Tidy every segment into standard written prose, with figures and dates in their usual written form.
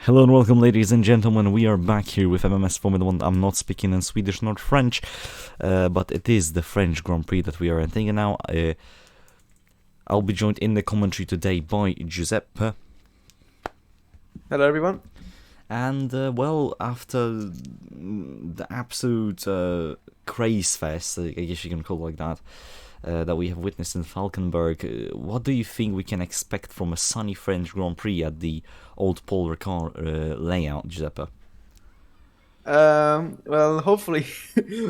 Hello and welcome, ladies and gentlemen. We are back here with MMS Formula 1. I'm not speaking in Swedish nor French, but it is the French Grand Prix that we are entering now. I'll be joined in the commentary today by Giuseppe. Hello, everyone. And, after the absolute craze fest, I guess you can call it like that, that we have witnessed in Falkenberg, what do you think we can expect from a sunny French Grand Prix at the old Paul Ricard layout, Giuseppe? Well, hopefully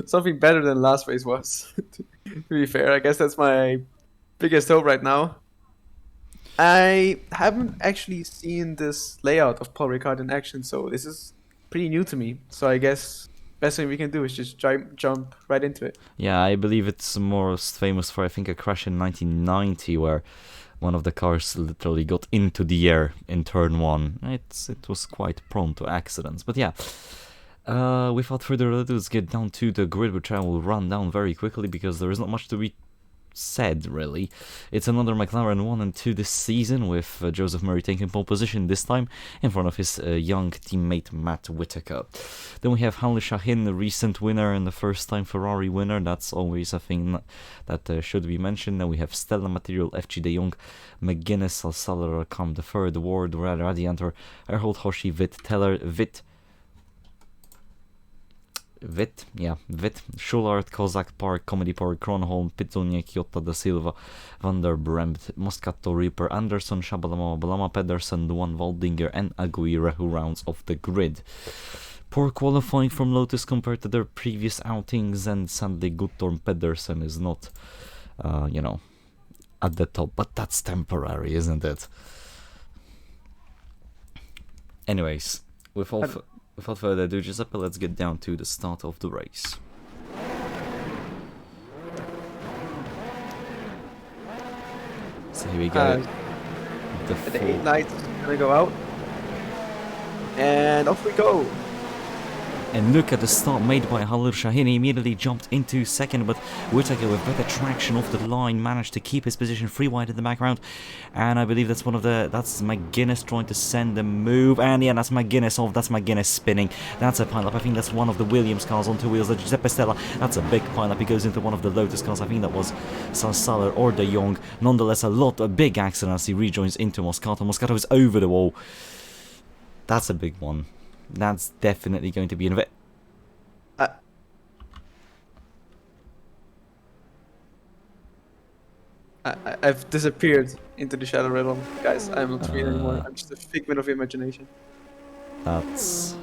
something better than last race was. To be fair, I guess that's my biggest hope right now. I haven't actually seen this layout of Paul Ricard in action, so this is pretty new to me. So I guess best thing we can do is just jump right into it. Yeah, I believe it's most famous for, I think, a crash in 1990 where one of the cars literally got into the air in turn one. It was quite prone to accidents. But yeah, without further ado, let's get down to the grid, which I will run down very quickly because there is not much to be said, really. It's another McLaren 1 and 2 this season, with Joseph Murray taking pole position this time in front of his young teammate Matt Whitaker. Then we have Hanli Shahin, the recent winner and the first time Ferrari winner. That's always a thing that should be mentioned. Then we have Stella Material, FG De Jong, McGuinness, Alsaler, Kam the third, Ward, Radiantor, Erhold, Hoshi, Witt, Teller, Witt, Schulart, Kozak, Park, Comedy Park, Kronholm, Pitoniek, Jotta da Silva, Van der Bremt, Moscato, Reaper, Anderson, Shabalama, Balama, Pedersen, Duan Waldinger, and Aguirre, who rounds off the grid. Poor qualifying from Lotus compared to their previous outings, and sadly Guttorm Pedersen is not, at the top, but that's temporary, isn't it? Anyways, without further ado, Giuseppe, let's get down to the start of the race. So here we go. The 8 lights is gonna go out, and off we go. And look at the start made by Halil Shahin. He immediately jumped into second, but Whitaker, with better traction off the line, managed to keep his position free wide in the background. And I believe that's that's McGuinness trying to send a move. And yeah, that's McGuinness off. That's McGuinness spinning. That's a pileup. I think that's one of the Williams cars on two wheels. That's Giuseppe Stella. That's a big pileup. He goes into one of the Lotus cars. I think that was Salsaler or De Jong. Nonetheless, a big accident as he rejoins into Moscato. Moscato is over the wall. That's a big one. That's definitely going to be an event. I've disappeared into the shadow realm, guys. I'm not real anymore. I'm just a figment of imagination. That's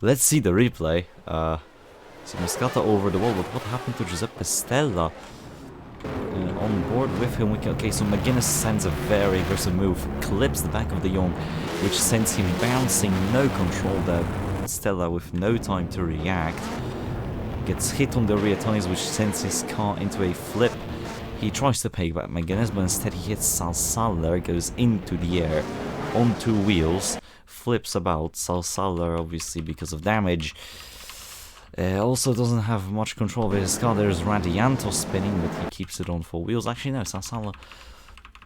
let's see the replay. So Moscato over the wall, but what happened to Giuseppe Stella? On board with him, okay, so McGuinness sends a very aggressive move, clips the back of De Jong, which sends him bouncing, no control there. Stella with no time to react, gets hit on the rear tires, which sends his car into a flip. He tries to pay back McGuinness, but instead he hits Salsaler, goes into the air on two wheels, flips about. Salsaler, obviously because of damage, also doesn't have much control over his car. There's Radianto spinning, but he keeps it on four wheels. Actually, no, Salsaler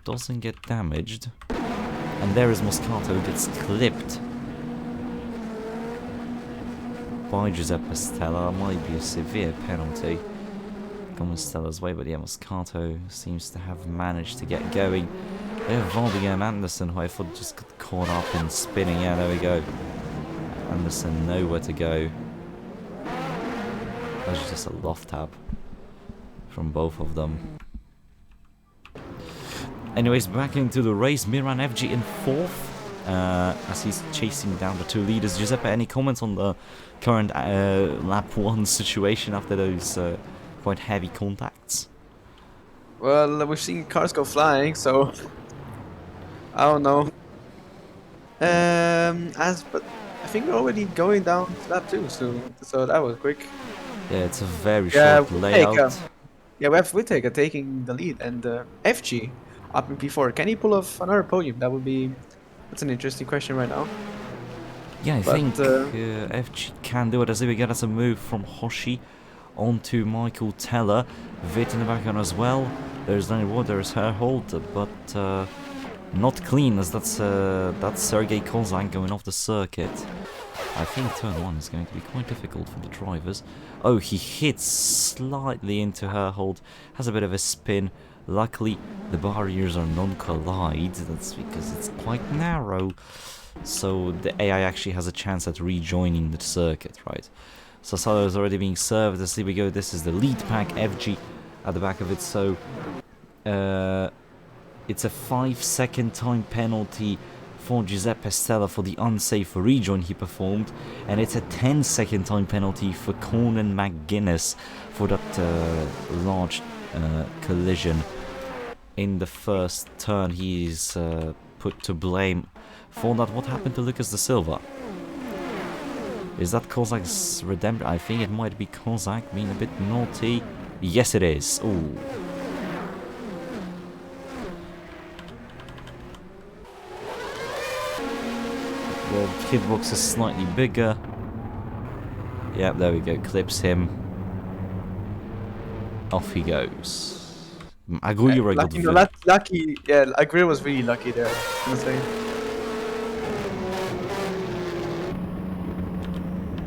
doesn't get damaged. And there is Moscato, gets clipped by Giuseppe Stella. Might be a severe penalty coming Stella's way, but yeah, Moscato seems to have managed to get going. We have Valdinger and Anderson, who I thought just got caught up in spinning. Yeah, there we go. Anderson nowhere to go. That's just a loft tab from both of them. Anyways, back into the race. Miran FG in fourth as he's chasing down the two leaders. Giuseppe, any comments on the current lap 1 situation after those quite heavy contacts? Well, we've seen cars go flying, so I don't know. But I think we're already going down lap 2 soon, so that was quick. Yeah, it's a very short layout. We have Whitaker taking the lead, and FG up in P4. Can he pull off another podium? That's an interesting question right now. Yeah, I think FG can do it. As we get us a move from Hoshi onto Michael Teller. Witt in the background as well. There's no reward, there's Herhold, but not clean, as that's Sergei Kozak going off the circuit. I think turn 1 is going to be quite difficult for the drivers. Oh, he hits slightly into Herhold, has a bit of a spin. Luckily, the barriers are non-collide, that's because it's quite narrow. So the AI actually has a chance at rejoining the circuit, right? Sasalo is already being served, as here we go, this is the lead pack, FG at the back of it, so it's a 5-second time penalty for Giuseppe Stella for the unsafe rejoin he performed, and it's a 10-second time penalty for Conan McGuinness for that large collision in the first turn. He's put to blame for that. What happened to Lucas da Silva? Is that Kozak's redemption? I think it might be Kozak being a bit naughty. Yes, it is. Ooh. The hitbox is slightly bigger. Yep, there we go. Clips him. Off he goes. Aguirre got lucky. Yeah, Aguirre was really lucky there. Honestly.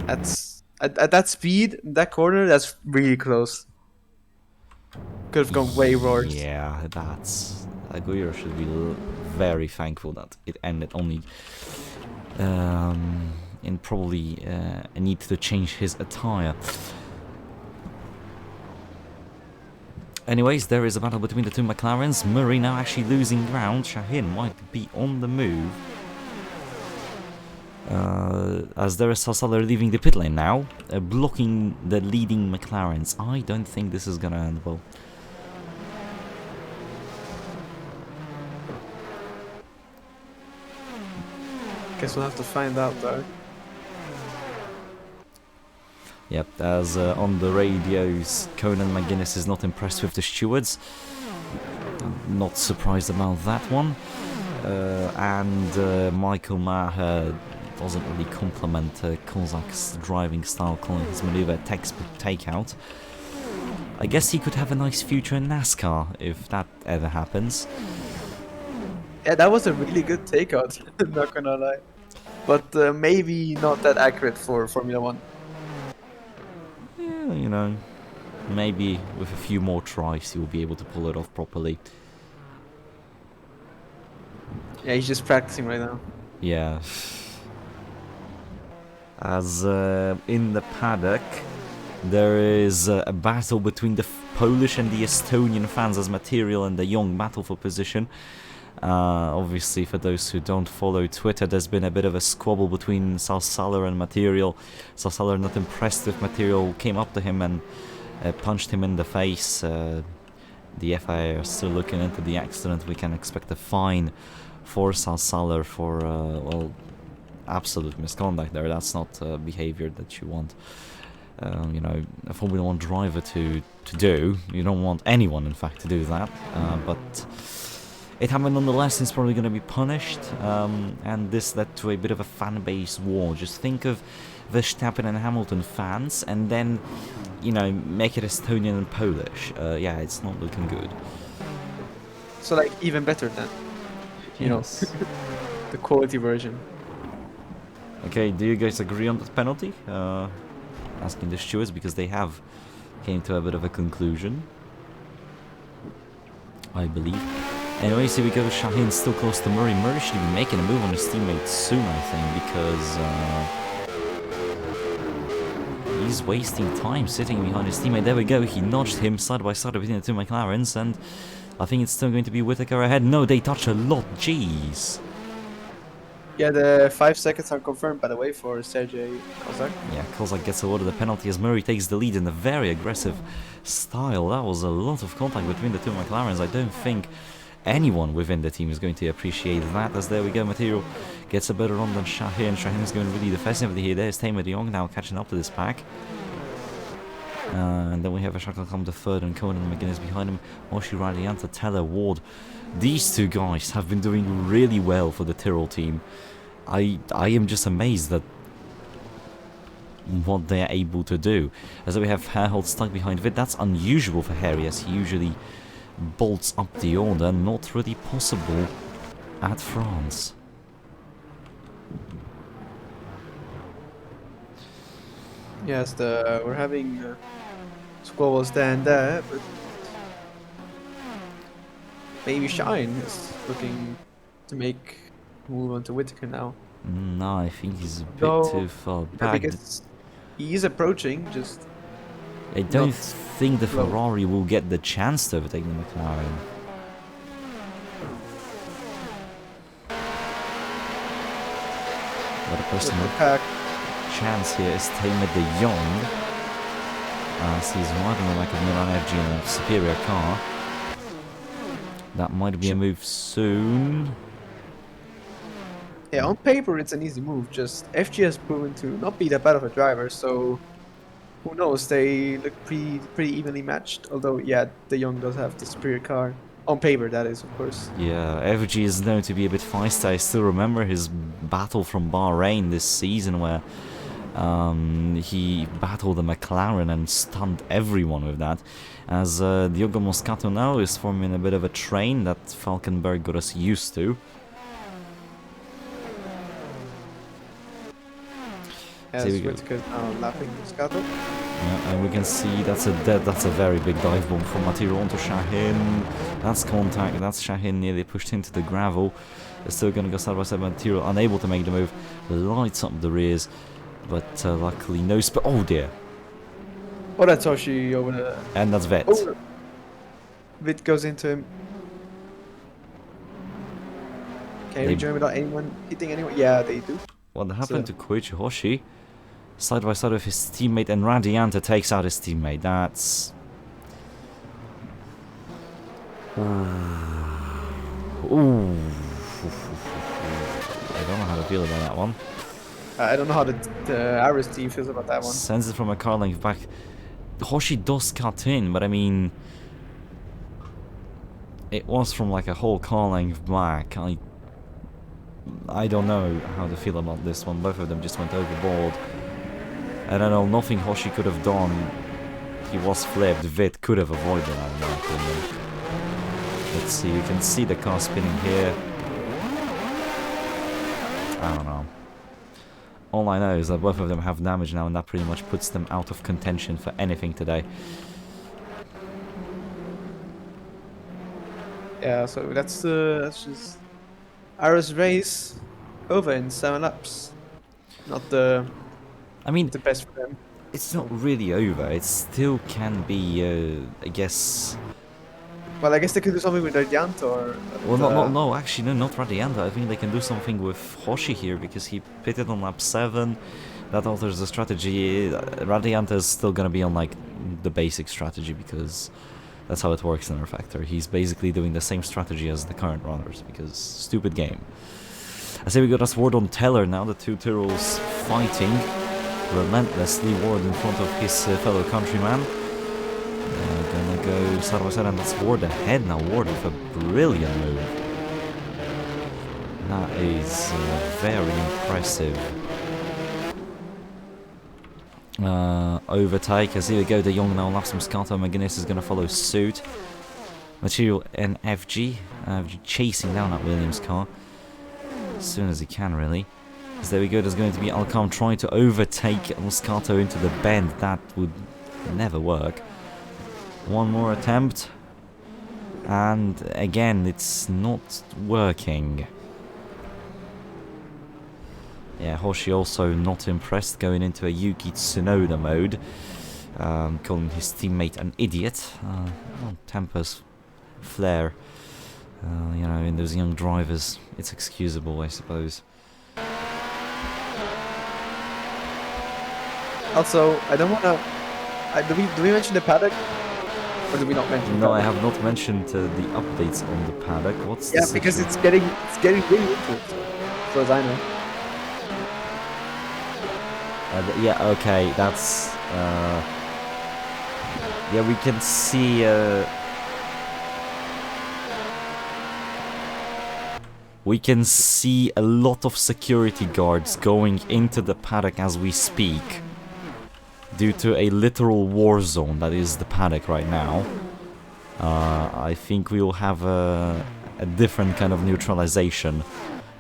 That's at that speed, that corner. That's really close. Could have gone way worse. Yeah, that's Aguirre should be very thankful that it ended only in probably a need to change his attire. Anyways, there is a battle between the two McLarens. Murray now actually losing ground. Shahin might be on the move. As there is Salsaler leaving the pit lane now, blocking the leading McLarens. I don't think this is gonna end well. Guess we'll have to find out though. Yep, as on the radios, Conan McGuinness is not impressed with the stewards. Not surprised about that one. And Michael Maher doesn't really compliment Kozak's driving style, calling his maneuver a textbook takeout. I guess he could have a nice future in NASCAR if that ever happens. Yeah, that was a really good takeout, not gonna lie. But maybe not that accurate for Formula 1. Yeah, you know, maybe with a few more tries he will be able to pull it off properly. Yeah, he's just practicing right now. Yeah. As in the paddock, there is a battle between the Polish and the Estonian fans as Material and the Young battle for position. Obviously, for those who don't follow Twitter, there's been a bit of a squabble between Salsaler and Material. Salsaler, not impressed with Material, came up to him and punched him in the face. The FIA are still looking into the accident. We can expect a fine for Salsaler for, well, absolute misconduct there. That's not behavior that you want, you know, a Formula 1 driver to do. You don't want anyone, in fact, to do that. But it happened nonetheless. It's probably going to be punished, and this led to a bit of a fan base war. Just think of Verstappen and Hamilton fans, and then, you know, make it Estonian and Polish. Yeah, it's not looking good. So, like, even better then, you know, the quality version. Okay, do you guys agree on that penalty? Asking the stewards, because they have came to a bit of a conclusion, I believe. Anyways, here we go. Shahin still close to Murray. Murray should be making a move on his teammate soon, I think, because he's wasting time sitting behind his teammate. There we go. He nudged him side by side between the two McLarens, and I think it's still going to be Whittaker ahead. No, they touch a lot. Jeez. Yeah, the 5 seconds are confirmed, by the way, for Sergei Kozak. Yeah, Kozak gets awarded the penalty as Murray takes the lead in a very aggressive style. That was a lot of contact between the two McLarens. I don't think anyone within the team is going to appreciate that, as there we go. Material gets a better run than Shahin. Shahin is going really defensively here. There's Tamer de Jong now catching up to this pack. And then we have Ashakal come to third, and Conan McGuinness behind him. Moshi Radianta, Teller, Ward. These two guys have been doing really well for the Tyrrell team. I am just amazed at what they are able to do. As we have Herhold stuck behind Vid. That's unusual for Harry, as he usually bolts up the order, not really possible at France. Yes, we're having squabbles there and there, but maybe Shine is looking to make a move onto Whitaker now. No, I think he's a bit Though, too far yeah, back. because he is approaching, just I don't not think the close. Ferrari will get the chance to overtake the McLaren. But a personal chance here is Tamer de Jong. As he's riding on like a Milan FG in a superior car. That might be a move soon. Yeah, on paper it's an easy move. Just FG has proven to not be that bad of a driver, so who knows? They look pretty evenly matched. Although, yeah, De Jong does have the superior car on paper. That is, of course. Yeah, FG is known to be a bit feisty. I still remember his battle from Bahrain this season where he battled the McLaren and stunned everyone with that. As Diogo Moscato now is forming a bit of a train that Falkenberg got us used to. As Whitaker now lapping Moscato. Yeah, and we can see that's a very big dive bomb from Matiro onto Shahin. That's contact. That's Shahin nearly pushed into the gravel. They're still going to go side by side. Matiro unable to make the move. Lights up the rears, but luckily no oh dear. Oh, that's Hoshi over the. And that's Vet. Oh, Vet goes into him. Can he rejoin without anyone hitting anyone? Yeah, they do. What happened to Koichi Hoshi? Side by side with his teammate, and Radianta takes out his teammate. That's... Ooh. I don't know how to feel about that one. I don't know how the Irish team feels about that one. Sends it from a car length back. Hoshi does cut in, but I mean... It was from like a whole car length back. I don't know how to feel about this one. Both of them just went overboard. I don't know, nothing Hoshi could have done. He was flipped. Vit could have avoided that, in my opinion. Let's see, you can see the car spinning here. I don't know. All I know is that both of them have damage now, and that pretty much puts them out of contention for anything today. Yeah, so that's just Irish race over in 7 laps. Not the best for them. It's not really over. It still can be, I guess. Well, I guess they could do something with Radiant or. Well, no, actually, no, not Radianta. I think they can do something with Hoshi here because he pitted on lap 7. That alters the strategy. Radianta is still gonna be on like the basic strategy because that's how it works in our factor. He's basically doing the same strategy as the current runners because stupid game. I say we got us Ward on Teller now. The two Tyrrells fighting relentlessly. Ward in front of his fellow countryman. Gonna go side by side, and that's Ward ahead now. Ward with a brilliant move. That is very impressive. Overtake, as here we go, De Jong now laps Moscato. McGuinness is gonna follow suit. Material and FG chasing down that Williams car as soon as he can, really. As there we go, there's going to be Alcam trying to overtake Moscato into the bend. That would never work. One more attempt, and again it's not working. Yeah, Hoshi also not impressed, going into a Yuki Tsunoda mode, calling his teammate an idiot. Well, tempers flare, you know, in those young drivers. It's excusable, I suppose. Also, I don't wanna. Do we mention the paddock? Or do we not mention? No, I have not mentioned the updates on the paddock. What's yeah, because it's getting really into it, as far as I know. Yeah, okay, that's yeah, we can see a lot of security guards going into the paddock as we speak, due to a literal war zone that is the paddock right now. I think we will have a different kind of neutralization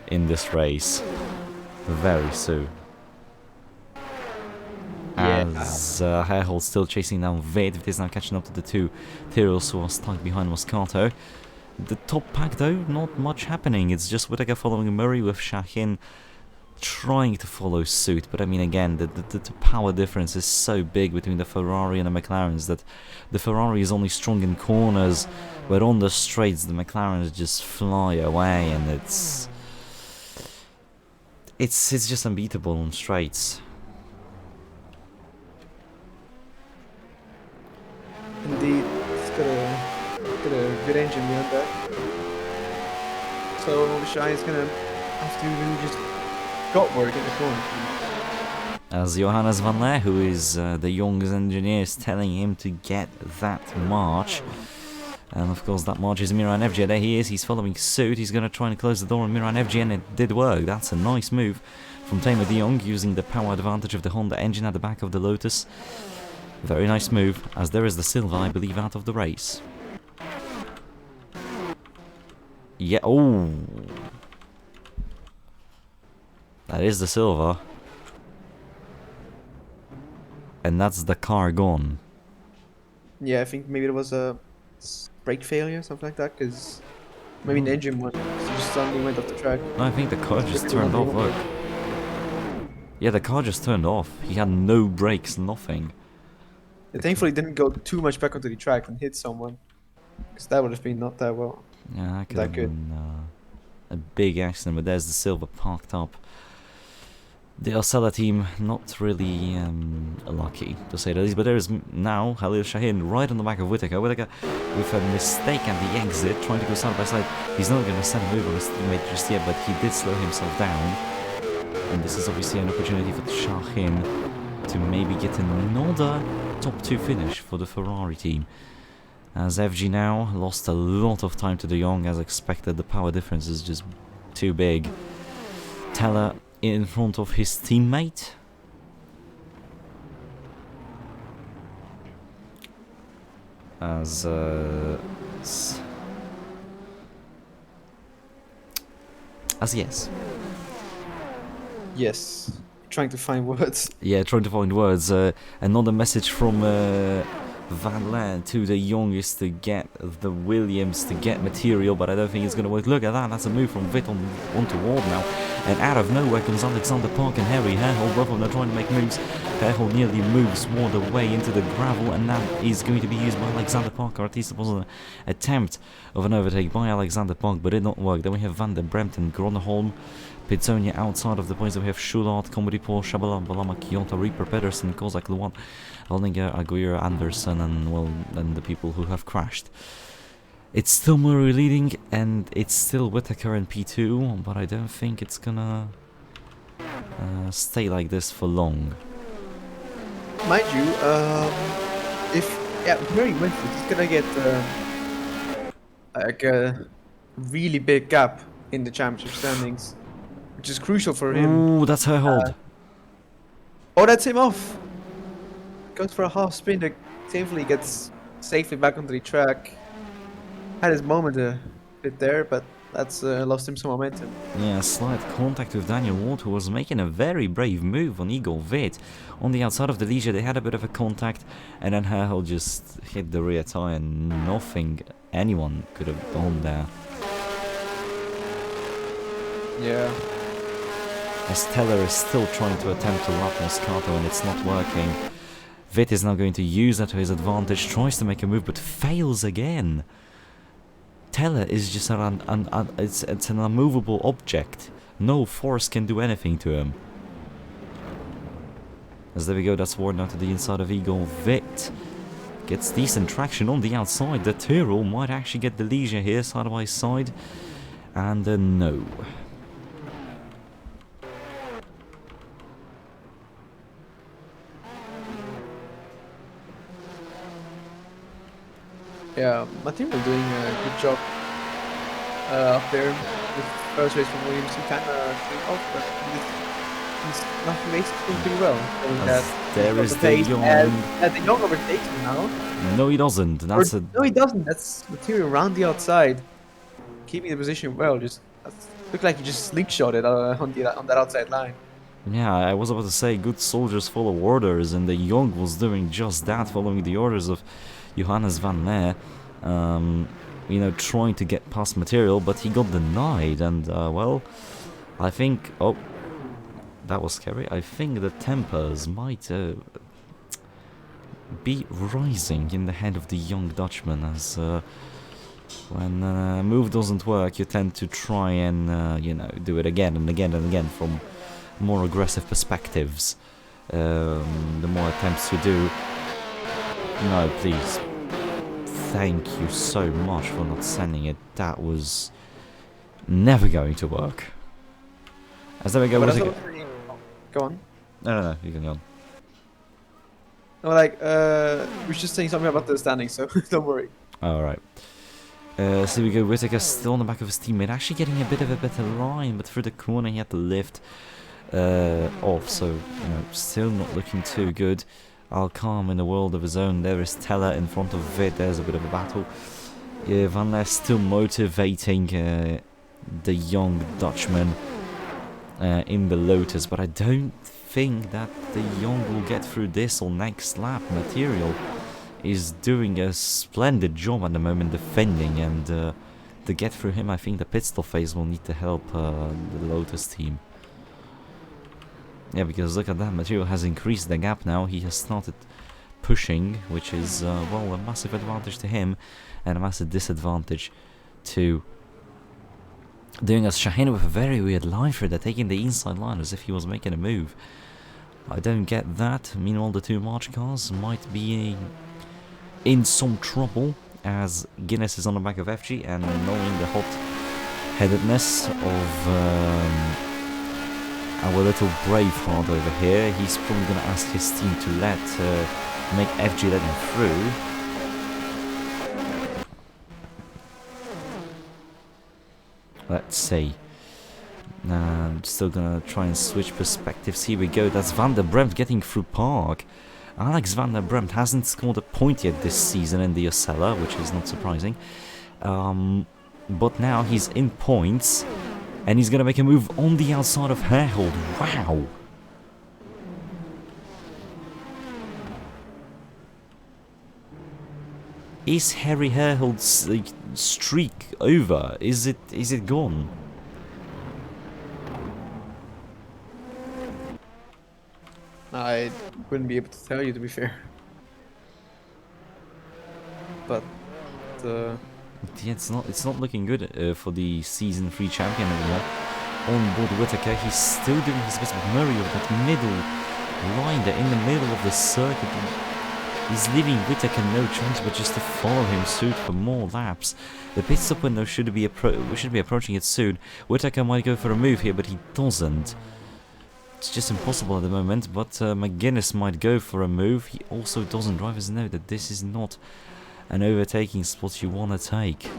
in this race very soon. Yeah. As Herhold still chasing down Vit. Vit is now catching up to the two Tyrrells who are stuck behind Moscato. The top pack though, not much happening. It's just Whittaker following Murray with Shahin trying to follow suit. But I mean, again, the power difference is so big between the Ferrari and the McLarens that the Ferrari is only strong in corners, but on the straights the McLarens just fly away, and it's just unbeatable on straights. Indeed, it's got a good engine behind that. So Shine's gonna have to really just got work in the corner. As Johannes van Leer, who is the youngest engineer, is telling him to get that march. And of course that march is Miran FJ. There he is, he's following suit. He's going to try and close the door on Miran FJ, and it did work. That's a nice move from Tamer de Jong, using the power advantage of the Honda engine at the back of the Lotus. Very nice move, as there is the Silva, I believe, out of the race. Yeah, oh! That is the Silva. And that's the car gone. Yeah, I think maybe it was a brake failure, something like that, because maybe the engine one just suddenly went off the track. No, I think the car just turned off, look. Yeah, the car just turned off. He had no brakes, nothing. It thankfully didn't go too much back onto the track and hit someone, because that would have been not that well. Yeah, that could have been a big accident, but there's the Silva parked up. The Osella team not really lucky, to say the least, but there is now Khalil Shahin right on the back of Whittaker. Whittaker with a mistake at the exit, trying to go side by side. He's not going to send a move on his teammate just yet, but he did slow himself down. And this is obviously an opportunity for Shahin to maybe get another top 2 finish for the Ferrari team. As FG now lost a lot of time to De Jong, as expected. The power difference is just too big. Teller in front of his teammate. As yes. Yes. Trying to find words. Yeah, trying to find words. Another message from Van Leer to the youngest to get the Williams to get material, but I don't think it's going to work. Look at that, that's a move from Vit onto Ward now. And out of nowhere comes Alexander Park and Harry Herhold. Both of them are trying to make moves. Herhold nearly moves Ward away into the gravel, and that is going to be used by Alexander Park, or at least it was an attempt of an overtake by Alexander Park, but it did not work. Then we have Van der Bremt and Gronholm. Pitsonia outside of the points. We have Schulart, Comedy Paul, Shabala, Balama, Kyoto, Reaper, Pedersen, Kozak, Luan, Elninger, Aguirre, Anderson, and the people who have crashed. It's still Murray leading, and it's still Whittaker in P2, but I don't think it's gonna stay like this for long. Mind you, if Murray wins it, he's gonna get like a really big gap in the championship standings, which is crucial for him. Ooh, that's Herhold. Oh, that's him off. Goes for a half spin. Thankfully gets safely back onto the track. Had his moment a bit there, but that's lost him some momentum. Yeah, slight contact with Daniel Ward, who was making a very brave move on Igor Vit. On the outside of the Ligia, they had a bit of a contact, and then Herhold just hit the rear tyre, and nothing anyone could have done there. Yeah. As Teller is still trying to attempt to lap Moscato, and it's not working. Vit is now going to use that to his advantage, tries to make a move, but fails again. Teller is just it's an unmovable object. No force can do anything to him. As there we go, that's Ward now to the inside of Igor Vit. Gets decent traction on the outside. The Tyrrell might actually get the Ligia here, side by side. And no. Yeah, Material doing a good job up there. The first race from Williams, he kind of came off, but nothing makes it doing pretty well. Showing that There he's is got the pace, Young. and the Young overtakes him now. No, he doesn't. That's Or, a. no, he doesn't. That's material around the outside, keeping the position well. Just looked like he just slingshotted on that outside line. Yeah, I was about to say, good soldiers follow orders, and the Young was doing just that, following the orders of Johannes van Meer. You know, trying to get past material, but he got denied, and well, I think. Oh, that was scary. I think the tempers might be rising in the head of the young Dutchman, as when a move doesn't work, you tend to try and, you know, do it again and again and again from more aggressive perspectives. The more attempts you do. No, please. Thank you so much for not sending it. That was never going to work. As there we go. But Was that's it not really- Go on. no, you can go on. No, like, we were just saying something about the standing, so don't worry. Alright. So we go, Whittaker still on the back of his teammate, actually getting a bit of a better line, but through the corner he had to lift off, so, you know, still not looking too good. Alcam in a world of his own. There is Teller in front of Vid. There's a bit of a battle. Van Der still motivating the young Dutchman in the Lotus, but I don't think that the young will get through this or next lap. Material is doing a splendid job at the moment defending, and to get through him, I think the pit stop phase will need to help the Lotus team. Yeah, because look at that, Material has increased the gap now. He has started pushing, which is, well, a massive advantage to him and a massive disadvantage to doing as Shaheen with a very weird line for that, taking the inside line as if he was making a move. I don't get that. Meanwhile, the two March cars might be in some trouble, as Guinness is on the back of FG, and knowing the hot-headedness of our little Braveheart over here, he's probably going to ask his team to make FG let him through. Let's see. I'm still going to try and switch perspectives. Here we go. That's Van der Bremt getting through Park. Alex Van der Bremt hasn't scored a point yet this season in the Osella, which is not surprising. But now he's in points. And he's going to make a move on the outside of Herhold. Wow! Is Harry Herhold's streak over? Is it gone? I wouldn't be able to tell you, to be fair. But yeah, it's not looking good for the season 3 champion anymore. On board Whittaker, he's still doing his best with Murray of that middle line there in the middle of the circuit. He's leaving Whittaker no choice but just to follow him suit for more laps. The pit stop window should be approaching it soon. Whittaker might go for a move here, but he doesn't. It's just impossible at the moment, but McGuinness might go for a move. He also doesn't. Drivers know that this is not an overtaking spot you want to take.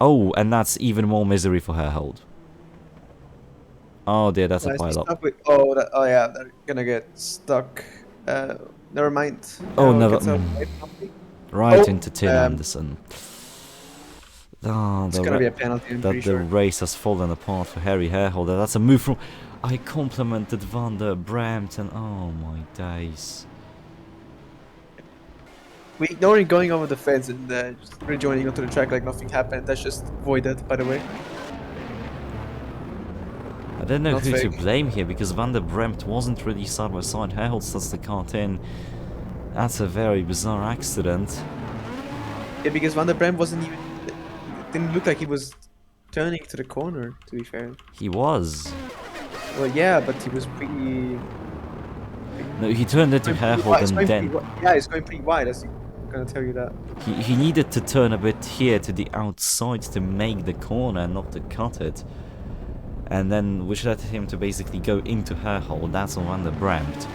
Oh, and that's even more misery for Herhold. Oh dear, that's a pile up. Oh yeah, they're gonna get stuck. Never mind. Oh, never. Right Oh, into Tim Anderson. Oh, It's gonna be a penalty, I'm pretty the sure. race has fallen apart for Harry Herholder. That's a move from... I complimented Van der Bremt and... Oh my days. We ignoring going over the fence and just rejoining onto the track like nothing happened. That's just voided, by the way. I don't know Not who to fake. blame here, because Van der Bremt wasn't really side by side. Herhold starts the cart in. That's a very bizarre accident. Yeah, because Van der Bremt wasn't even... It didn't look like he was turning to the corner, to be fair. He was. Well, yeah, but he was pretty... No, he turned into Herhold and then... Yeah, he's going pretty wide, I'm gonna tell you that. He needed to turn a bit here to the outside to make the corner, not to cut it. And then, which led him to basically go into Herhold. That's on Van der Bremt.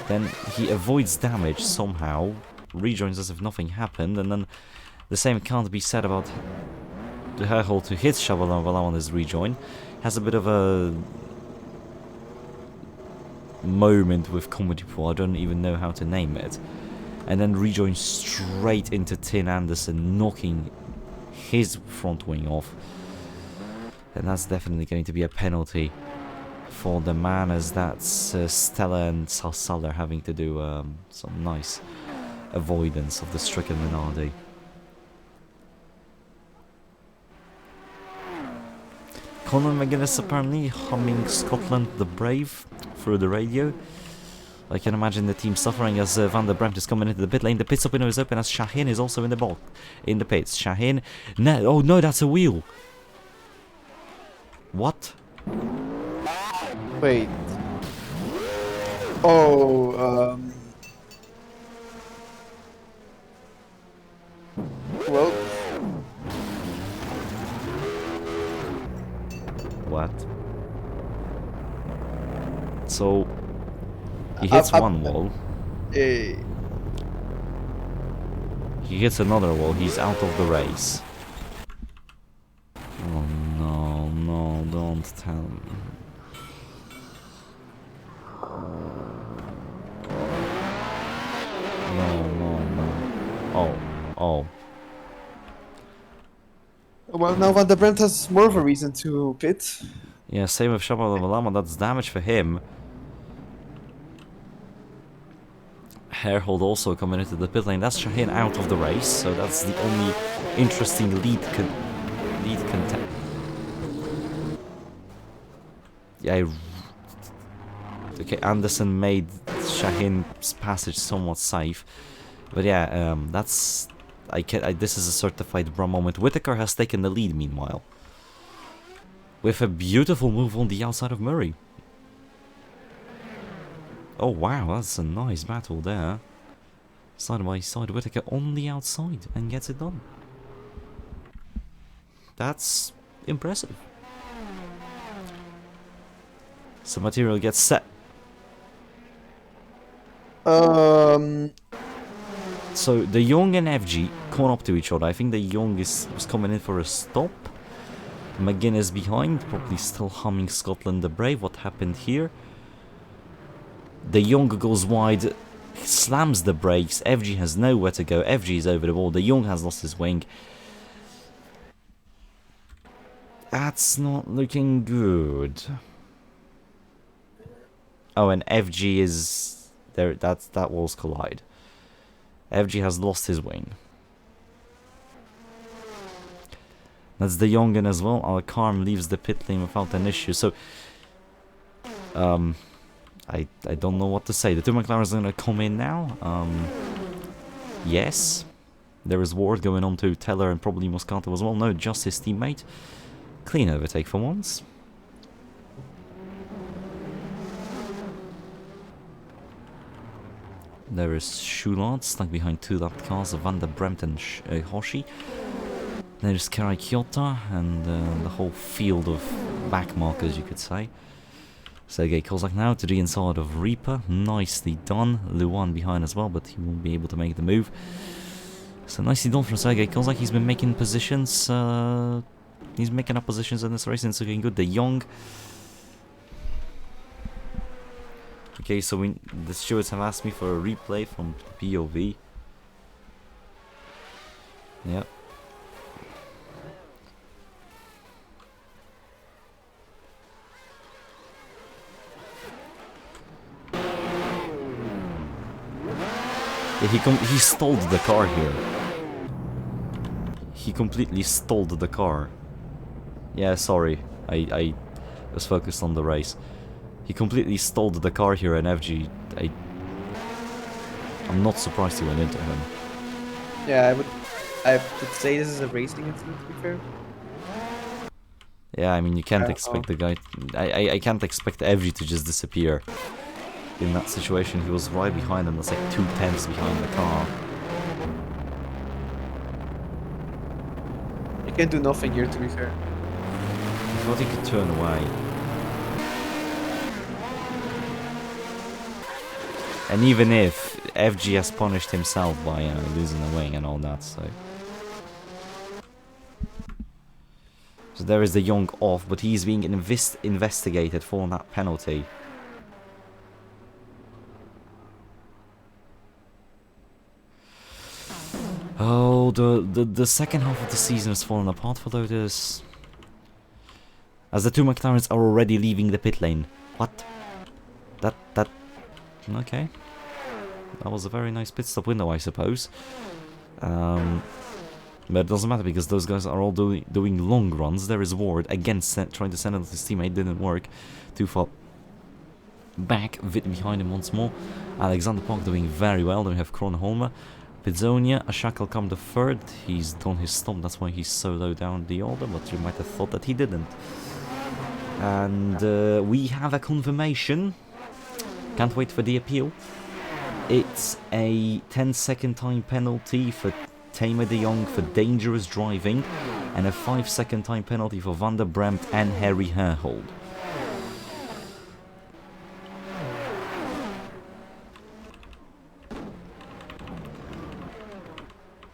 Then he avoids damage somehow, rejoins as if nothing happened, and then the same can't be said about Herhold who hits Shabalala on his rejoin has a bit of a moment with comedy pool, I don't even know how to name it, and then rejoins straight into Tin Anderson, knocking his front wing off, and that's definitely going to be a penalty for the man, as that's Stella and Salsala having to do some nice avoidance of the stricken Minardi. Conor McGuinness apparently humming Scotland the Brave through the radio. I can imagine the team suffering as Van der Bremt is coming into the pit lane. The pit stop window is open as Shaheen is also in the pits. Shaheen, no, oh no, that's a wheel. What? Wait. Oh, well, What? So he hits one wall. eh, He hits another wall. He's out of the race. Oh no, no, don't tell me. No, no, no. Oh, oh. well, now Van der Bremt has more of a reason to pit. Yeah, same with Shabalala. That's damage for him. Herhold also coming into the pit lane. That's Shaheen out of the race, so that's the only interesting lead contest. Yeah, okay, Anderson made Shaheen's passage somewhat safe, but yeah, that's this is a certified bra moment. Whittaker has taken the lead meanwhile, with a beautiful move on the outside of Murray. Oh wow, that's a nice battle there. Side by side, Whittaker on the outside and gets it done. That's impressive. So material gets set. So the Young and FG come up to each other. I think the Young was coming in for a stop. McGuinness behind, probably still humming Scotland the Brave. What happened here? The Young goes wide, slams the brakes. FG has nowhere to go. FG is over the wall. The Young has lost his wing. That's not looking good. Oh, and FG is there. That walls collide. FG has lost his wing. That's the Youngin as well. Our Karm leaves the pit lane without an issue. So, I don't know what to say. The two McLarens are gonna come in now. Yes, there is ward going on to Teller and probably Moscato as well. No, just his teammate. Clean overtake for once. There is Shulard stuck behind two lapped cars of Van der Bremt and Hoshi. There's Karai Kyoto and the whole field of back markers, you could say. Sergei Kozak now to the inside of Reaper. Nicely done. Luan behind as well, but he won't be able to make the move. So nicely done from Sergei Kozak. He's been making positions. He's making up positions in this race and it's looking good. The Young. Okay, so the stewards have asked me for a replay from POV. Yep. Yeah, he stalled the car here. He completely stalled the car. Yeah, sorry. I was focused on the race. He completely stalled the car here, and FG, I'm not surprised he went into him. Yeah, I would say this is a racing incident, to be fair. Yeah, I mean, you can't expect the guy... I can't expect FG to just disappear. In that situation, he was right behind him. That's like 2/10 behind the car. He can do nothing here, to be fair. I thought he could turn away. And even if FG has punished himself by losing the wing and all that, so... So there is the Young off, but he's being investigated for that penalty. Oh, the second half of the season has fallen apart for Lotus. As the two McLarens are already leaving the pit lane. What? That... Okay. That was a very nice pit stop window, I suppose. But it doesn't matter because those guys are all doing long runs. There is Ward, again trying to send out his teammate, didn't work. Too far back, Vit behind him once more. Alexander Park doing very well. Then we have Kronholmer. Pizzonia, Ashakal come the third. He's done his stop, that's why he's so low down the order, but you might have thought that he didn't. And we have a confirmation. Can't wait for the appeal. It's a 10-second time penalty for Tamer de Jong for dangerous driving, and a 5-second time penalty for Van der Bremt and Harry Herhold.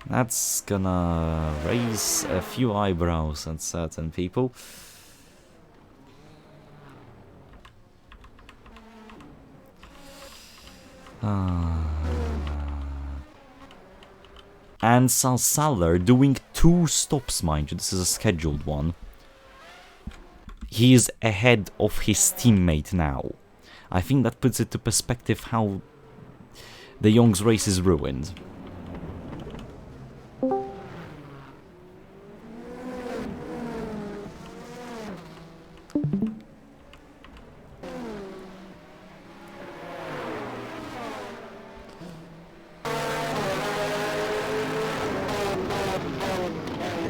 That's gonna raise a few eyebrows at certain people. And Salsaler doing 2 stops, mind you, this is a scheduled one. He is ahead of his teammate now. I think that puts it to perspective how the Young's race is ruined.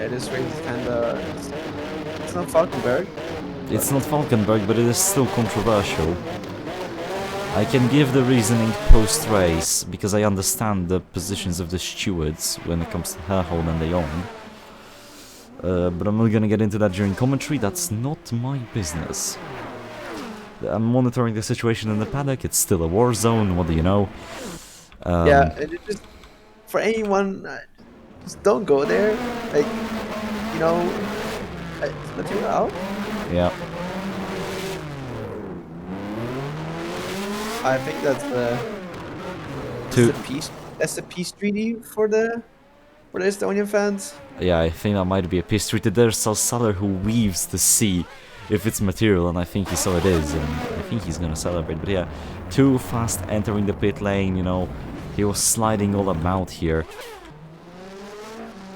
This race is kinda... It's not Falkenberg. It's not Falkenberg, but it is still controversial. I can give the reasoning post-race, because I understand the positions of the stewards when it comes to Herhold and De Jong. But I'm not gonna get into that during commentary, that's not my business. I'm monitoring the situation in the paddock, it's still a war zone, what do you know? Yeah, and it just... For anyone... Just don't go there. Like, you know, it's material out. Yeah. I think that's the peace treaty for the Estonian fans. Yeah, I think that might be a peace treaty. There's Salsaler who weaves to see if it's material, and I think he saw it is, and I think he's gonna celebrate. But yeah, too fast entering the pit lane, you know, he was sliding all about here.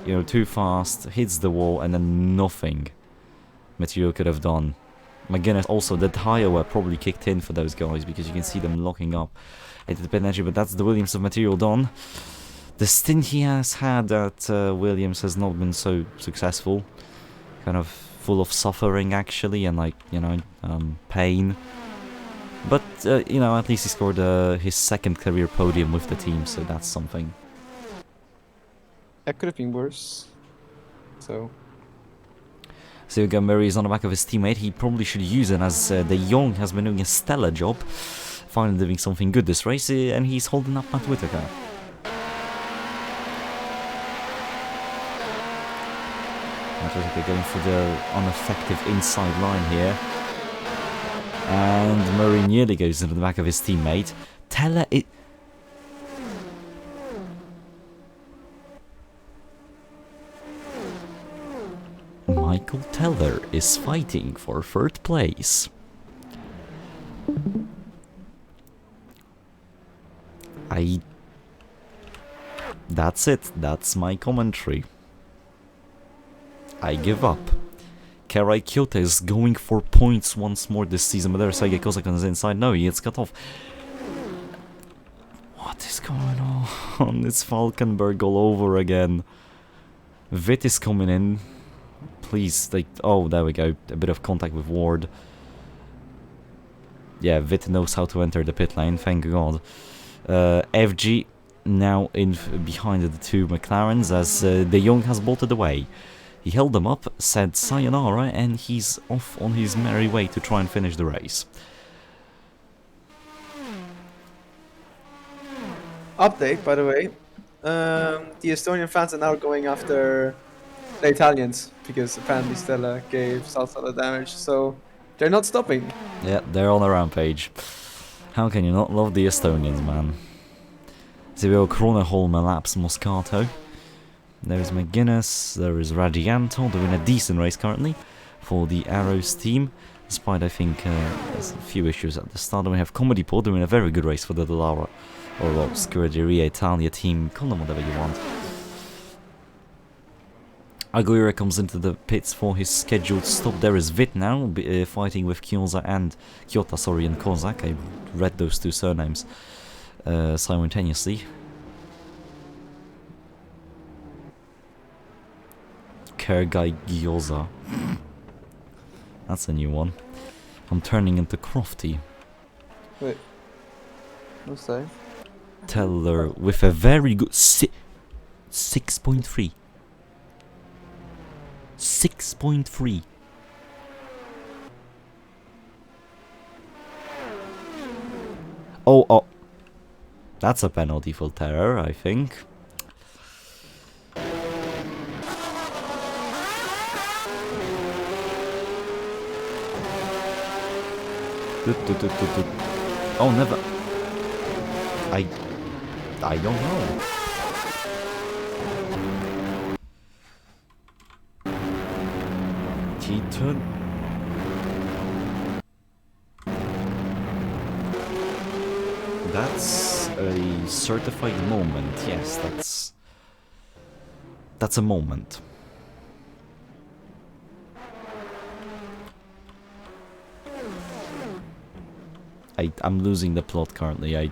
You know, too fast, hits the wall, and then nothing material could have done. McGuinness also, the tire were probably kicked in for those guys, because you can see them locking up at the pit entry, but that's the Williams of material done. The stint he has had at Williams has not been so successful. Kind of full of suffering, actually, and like, you know, pain. But, you know, at least he scored his second career podium with the team, so that's something. That could have been worse. So Murray is on the back of his teammate. He probably should use it, as De Jong has been doing a stellar job. Finally doing something good this race, and he's holding up Matt Whitaker. Matt Whitaker going for the ineffective inside line here. And Murray nearly goes into the back of his teammate. Teller it. Michael Teller is fighting for 3rd place. That's it. That's my commentary. I give up. Kerai Kyoto is going for points once more this season, but there's Sergei Kozak on his inside. No, he gets cut off. What is going on? It's Falkenberg all over again. Vit is coming in. Please, like, oh, there we go. A bit of contact with Ward. Yeah, Vit knows how to enter the pit lane, thank God. FG now in behind the two McLarens, as De Jong has bolted away. He held them up, said sayonara, and he's off on his merry way to try and finish the race. Update, by the way. The Estonian fans are now going after the Italians, because apparently Stella gave Salsa the damage, so they're not stopping. Yeah, they're on a rampage. How can you not love the Estonians, man? Zivio Kroneholm elapsed Moscato. There is McGuinness, there is Radianto doing a decent race currently for the Arrows team, despite I think there's a few issues at the start. And we have Comedipo doing a very good race for the Dallara, or well, Scuderia Italia team, call them whatever you want. Aguirre comes into the pits for his scheduled stop. There is Vit now, fighting with Kyoto and Kozak. I read those two surnames simultaneously. Kergai Gyoza. That's a new one. I'm turning into Crofty. Wait. What's that? Teller with a very good 6.3. 6.3. Oh. That's a penalty for Terror, I think. Oh, never. I don't know. T-turn. That's a certified moment. Yes, that's a moment. I'm losing the plot currently. I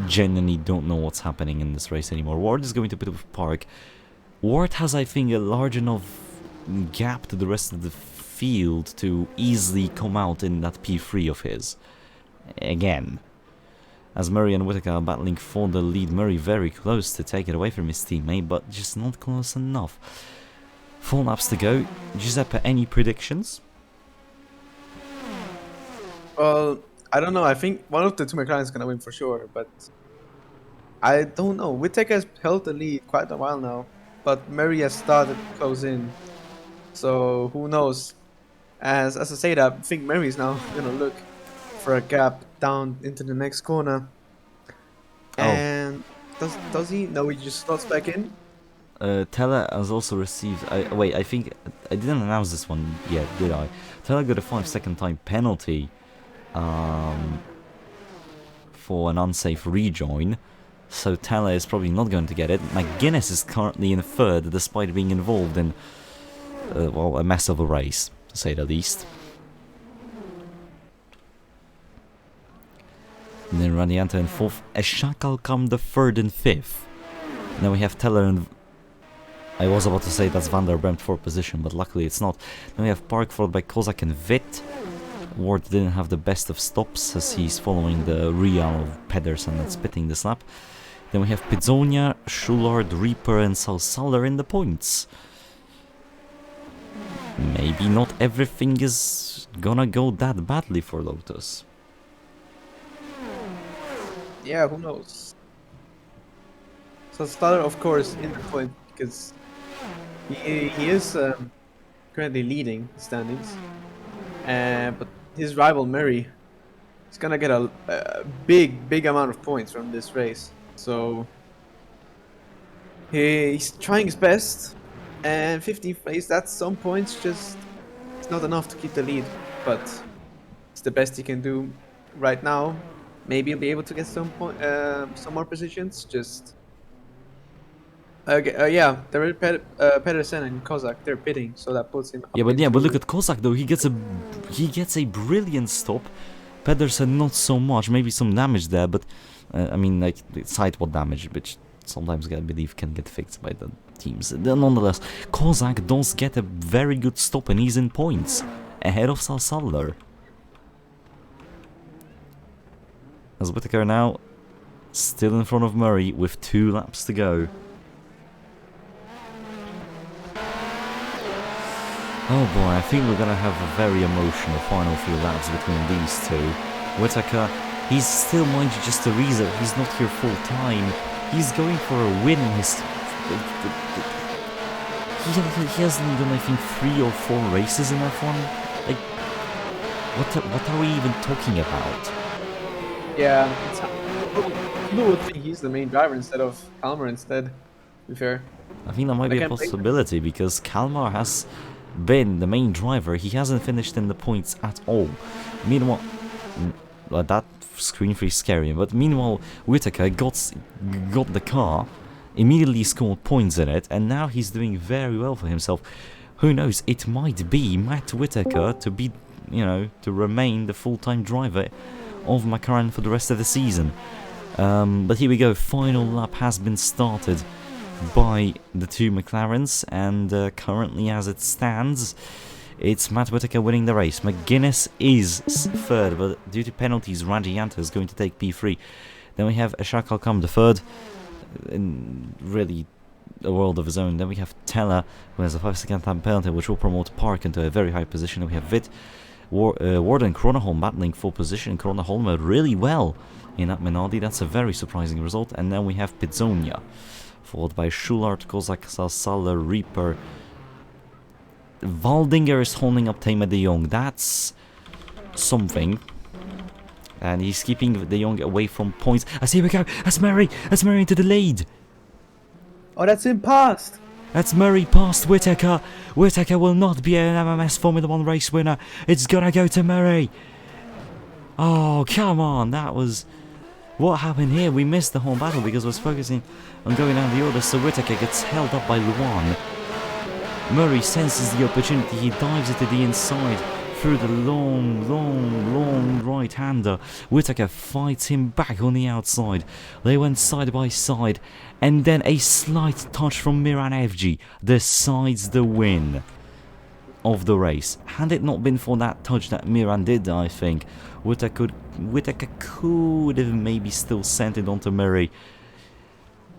genuinely don't know what's happening in this race anymore. Ward is going to pit with Park. Ward has, I think, a large enough gap to the rest of the field to easily come out in that P3 of his. Again. As Murray and Whittaker are battling for the lead. Murray very close to take it away from his teammate, but just not close enough. 4 laps to go. Giuseppe, any predictions? Well, I don't know. I think one of the two McLarens is going to win for sure, but I don't know. Whittaker has held the lead quite a while now, but Murray has started to close in. So who knows? As I say that, I think Murray is now going to look for a gap down into the next corner. And does he? No, he just slots back in. Teller has also received... wait, I think... I didn't announce this one yet, did I? Teller got a 5-second time penalty for an unsafe rejoin. So Teller is probably not going to get it. McGuinness is currently in 3rd, despite being involved in, well, a mess of a race, to say the least. And then Radianta in 4th. Eshakal come the 3rd and 5th. Then we have Teller and... I was about to say that's Van der Bremt for position, but luckily it's not. Then we have Park followed by Kozak and Vit. Ward didn't have the best of stops as he's following the real of Pedersen and spitting this lap. Then we have Pizzonia, Schulard, Reaper and Salsaller in the points. Maybe not everything is gonna go that badly for Lotus. Yeah, who knows? So Staller, of course, in the point because he is currently leading the standings, but his rival Murray is gonna get a big amount of points from this race. So he's trying his best, and 15th place. That's some points. Just it's not enough to keep the lead, but it's the best he can do right now. Maybe he'll be able to get some more positions. Just yeah, there is Pedersen and Kozak. They're pitting, so that puts him. Yeah, but look at Kozak though. He gets a brilliant stop. Pedersen not so much. Maybe some damage there, but I mean like sidewall damage, which sometimes I believe can get fixed by the teams. Nonetheless, Kozak does get a very good stop, and he's in points ahead of Salsaller. As Whittaker now still in front of Murray with 2 laps to go. Oh boy, I think we're gonna have a very emotional final few laps between these two. Whittaker, he's still, mind you, just a reserve. He's not here full time. He's going for a win. he hasn't done, I think, 3 or 4 races in F1. Like, what are we even talking about? Yeah, people would think he's the main driver instead of Kalmar instead, to be fair. I think that might But I be a can't blame him. possibility, because Kalmar has been the main driver. He hasn't finished in the points at all. Meanwhile, well, that screen freeze scary, but meanwhile, Whitaker got the car, immediately scored points in it, and now he's doing very well for himself. Who knows, it might be Matt Whitaker to be, to remain the full-time driver of McLaren for the rest of the season. But here we go, final lap has been started by the 2 McLarens, and currently as it stands, it's Matt Whitaker winning the race. McGuinness is 3rd, but due to penalties, Radianta is going to take P3. Then we have Ashak Alkam the 3rd, in really a world of his own. Then we have Teller, who has a 5-second time penalty, which will promote Park into a very high position. Then we have Vitt, Ward and Kroneholm battling for position. Kroneholm really well in that Minardi. That's a very surprising result. And then we have Pizzonia, followed by Schulart, Kozak, Salsala, Reaper. Waldinger is holding up Tamer de Jong. That's something. And he's keeping de Jong away from points. As here we go. That's Murray. That's Murray into the lead. Oh, that's him past! That's Murray past Whitaker. Whitaker will not be an MMS Formula 1 race winner. It's gonna go to Murray. Oh, come on. That was... What happened here? We missed the whole battle because I was focusing on going down the order, so Whitaker gets held up by Luan. Murray senses the opportunity, he dives it to the inside through the long right-hander. Whitaker fights him back on the outside. They went side by side, and then a slight touch from Miran FG decides the win of the race. Had it not been for that touch that Miran did, I think, Whitaker could have maybe still sent it onto Murray.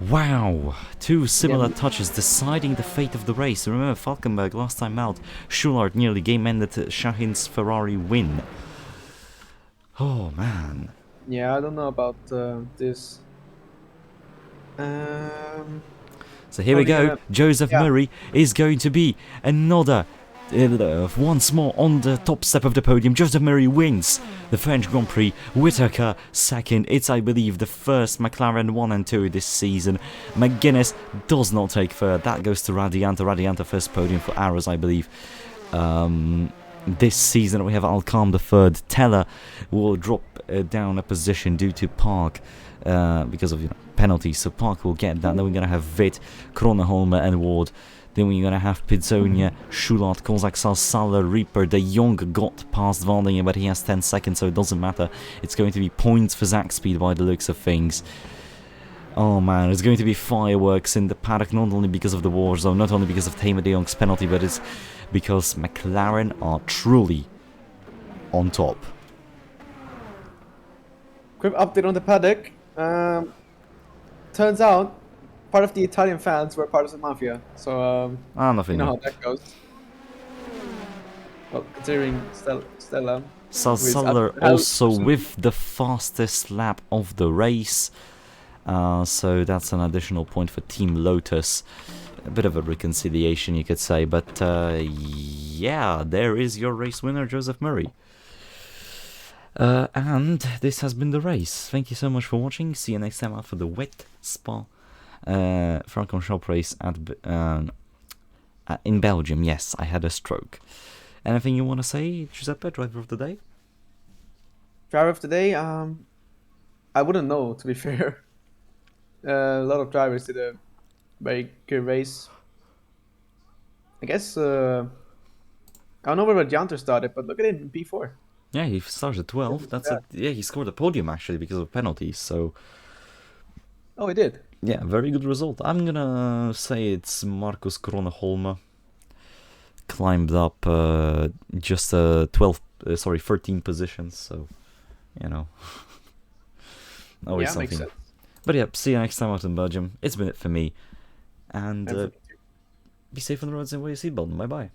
Wow, 2 similar touches deciding the fate of the race. Remember Falkenberg last time out, Schulart nearly game-ended Shahin's Ferrari win. Oh man. Yeah, I don't know about this. So here we go, Joseph Murray is going to be another once more on the top step of the podium. Joseph Murray wins the French Grand Prix. Whitaker 2nd. It's, I believe, the first McLaren 1 and 2 this season. McGuinness does not take 3rd. That goes to Radianta. Radianta first podium for Arrows, I believe. This season we have Alcam the 3rd. Teller will drop down a position due to Park because of penalties. So Park will get that. Then we're going to have Vitt, Kroneholm and Ward. Then we're going to have Pizzonia, Schulart, Kozak, Salsala, Reaper. De Jong got past Waldinger, but he has 10 seconds, so it doesn't matter. It's going to be points for Zach Speed by the looks of things. Oh man, it's going to be fireworks in the paddock, not only because of the war zone, not only because of Tamer de Jong's penalty, but it's because McLaren are truly on top. Quick update on the paddock. Turns out, part of the Italian fans were part of the mafia, so nothing. you know how that goes. Well, considering Stella. Salsaller also with the fastest lap of the race, so that's an additional point for Team Lotus. A bit of a reconciliation, you could say, but yeah, there is your race winner, Joseph Murray. And this has been the race. Thank you so much for watching. See you next time out for the wet Spa Francorchamps race in Belgium. Yes, I had a stroke. Anything you want to say, Giuseppe, driver of the day? Driver of the day? I wouldn't know, to be fair. A lot of drivers did a very good race. I guess, I don't know where Janter started, but look at him in P4. Yeah, he started 12. That's yeah, he scored a podium actually because of penalties. So. Oh, he did. Yeah, very good result. I'm gonna say it's Marcus Kroneholm. Climbed up just 13 positions. So, always something. Makes sense. But yeah, see you next time out in Belgium. It's been it for me, and be safe on the roads and wear your seatbelt. Bye bye.